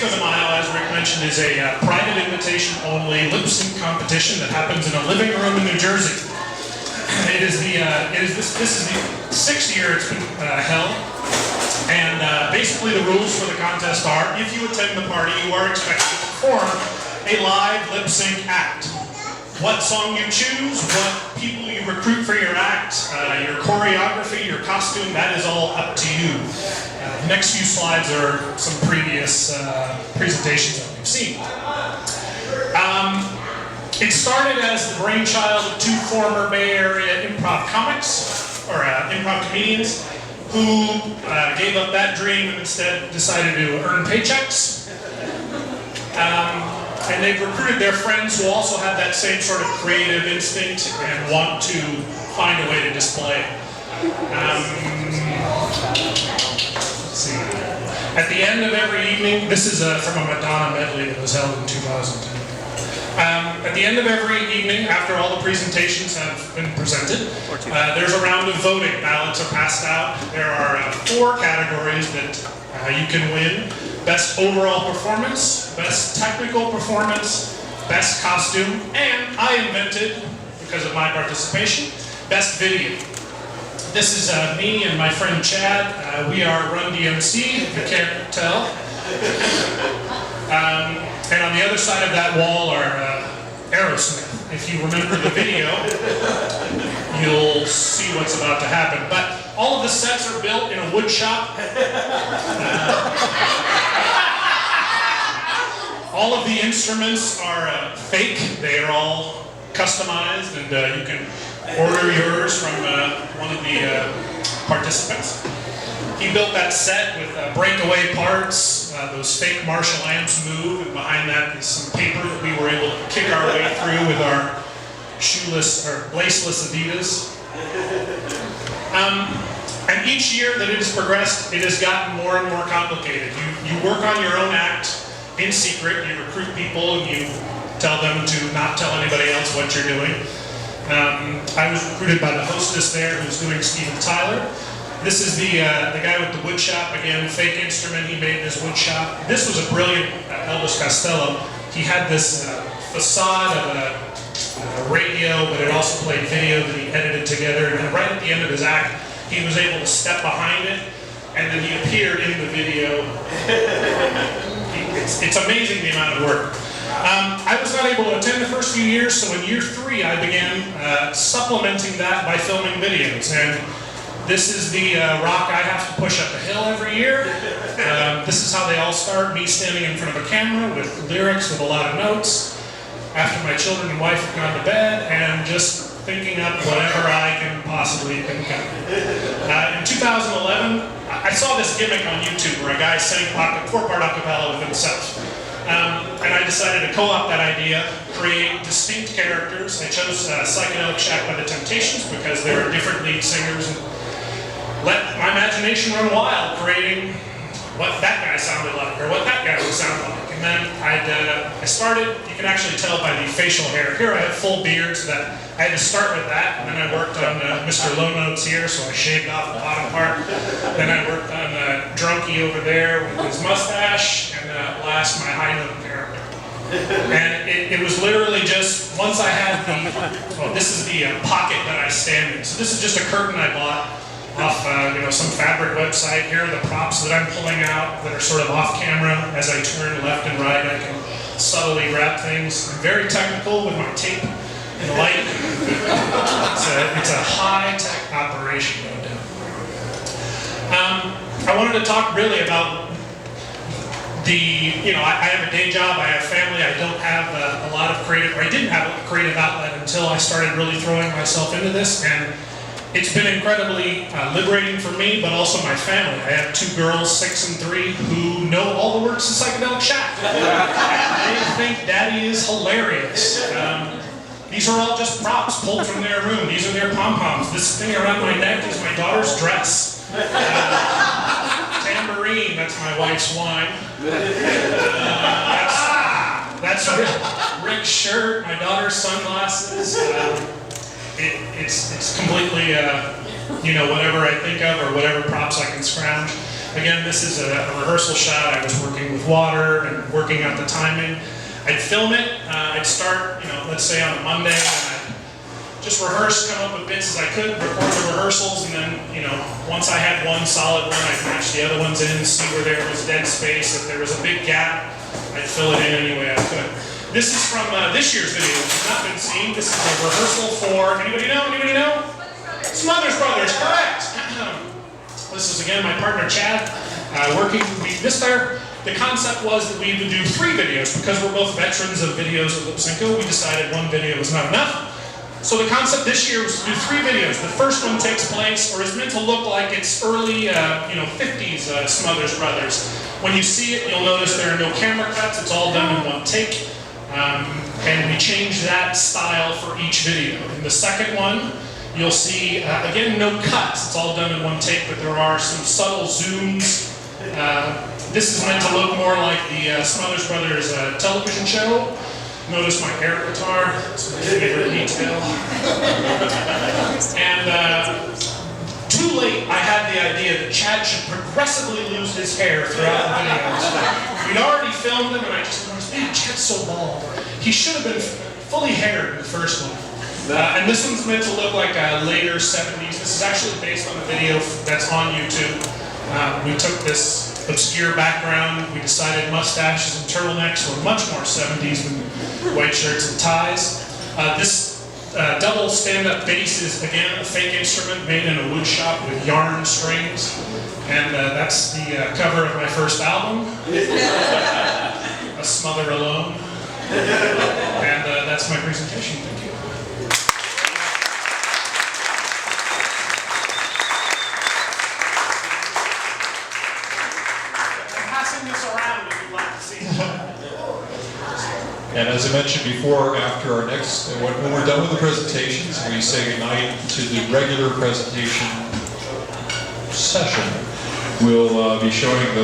of the Mile, as Rick mentioned, is a private invitation-only lip sync competition that happens in a living room in New Jersey. This is the 6th year it's been held, and basically the rules for the contest are: if you attend the party, you are expected to perform a live lip sync act. What song you choose, what people you recruit for your act, your choreography, your costume, that is all up to you. The next few slides are some previous presentations that we've seen. It started as the brainchild of 2 former Bay Area improv comics, or improv comedians, who gave up that dream and instead decided to earn paychecks. And they've recruited their friends who also have that same sort of creative instinct and want to find a way to display. Let's see. At the end of every evening, this is from a Madonna medley that was held in 2010. At the end of every evening, after all the presentations have been presented, there's a round of voting. Ballots are passed out. There are 4 categories that you can win: best overall performance, best technical performance, best costume, and I invented, because of my participation, best video. This is me and my friend Chad. We are Run DMC, if you can't tell. And on the other side of that wall are Aerosmith. If you remember the video, you'll see what's about to happen. But all of the sets are built in a wood shop. All of the instruments are fake. They are all customized, and you can order yours from one of the participants. He built that set with breakaway parts. Those fake Marshall amps move, and behind that is some paper that we were able to kick our way through with our shoeless or laceless Adidas. And each year that it has progressed, it has gotten more and more complicated. You work on your own act in secret. You recruit people and you tell them to not tell anybody else what you're doing. I was recruited by the hostess there, who's doing Steven Tyler. This is the guy with the wood shop, again, fake instrument. He made this wood shop. This was a brilliant Elvis Costello. He had this facade of a radio, but it also played video that he edited together. And then right at the end of his act, he was able to step behind it, and then he appeared in the video. It's amazing the amount of work. I was not able to attend the first few years, so in year 3 I began supplementing that by filming videos. And this is the rock I have to push up the hill every year. This is how they all start, me standing in front of a camera with lyrics, with a lot of notes, after my children and wife have gone to bed, and just thinking up whatever I can possibly think of. In 2011, I saw this gimmick on YouTube where a guy sang 4-part a cappella with himself. And I decided to co-opt that idea, create distinct characters. I chose Psychedelic Shack by the Temptations because there are different lead singers, and let my imagination run wild, creating what that guy sounded like or what that guy would sound like. And then I started, you can actually tell by the facial hair. Here I have full beard, so that I had to start with that. And then I worked on Mr. Low Notes here, so I shaved off the bottom part. Then I worked on Drunky over there with his mustache, and last my high note character. And it was literally just, once I had this is the pocket that I stand in. So this is just a curtain I bought off some fabric website. Here are the props that I'm pulling out that are sort of off camera. As I turn left and right, I can subtly grab things. I'm very technical with my tape and light. It's a high-tech operation, no doubt. I wanted to talk really about I have a day job, I have family, I don't have a lot of creative, or I didn't have a creative outlet until I started really throwing myself into this, and it's been incredibly liberating for me, but also my family. I have 2 girls, 6 and 3, who know all the words to Psychedelic Shack. They think Daddy is hilarious. These are all just props pulled from their room. These are their pom-poms. This thing around my neck is my daughter's dress. Tambourine, that's my wife's wine. That's Rick's shirt, my daughter's sunglasses. It's completely, whatever I think of or whatever props I can scrounge. Again, this is a rehearsal shot. I was working with water and working out the timing. I'd film it. I'd start, let's say on a Monday, and I'd just rehearse, come up with bits as I could, record the rehearsals, and then, once I had one solid one, I'd match the other ones in, see where there was dead space. If there was a big gap, I'd fill it in any way I could. This is from this year's video, which has not been seen. This is a rehearsal for, anybody know? Smothers Brothers, correct! This is again my partner Chad, working. The concept was that we would do 3 videos. Because we're both veterans of videos of Lip Synco, we decided 1 video was not enough. So the concept this year was to do 3 videos. The first one takes place, or is meant to look like it's early, 50s Smothers Brothers. When you see it, you'll notice there are no camera cuts. It's all done in 1 take. And we changed that style for each video. In the second one, you'll see, again, no cuts. It's all done in 1 take, but there are some subtle zooms. This is meant to look more like the Smothers Brothers television show. Notice my air guitar. It's my favorite detail. And too late, I had the idea that Chad should progressively lose his hair throughout the videos. We'd already filmed him, and I just noticed, man, Chad's so bald. He should have been fully haired in the first one. And this one's meant to look like later 70s. This is actually based on a video that's on YouTube. We took this obscure background. We decided mustaches and turtlenecks were much more 70s than white shirts and ties. This double stand-up bass is, again, a fake instrument made in a wood shop with yarn strings. And that's the cover of my first album, A Smother Alone. And that's my presentation. Thank you. This around if you'd like to see it. And as I mentioned before, after our next, when we're done with the presentations, we say goodnight to the regular presentation session. We'll be showing the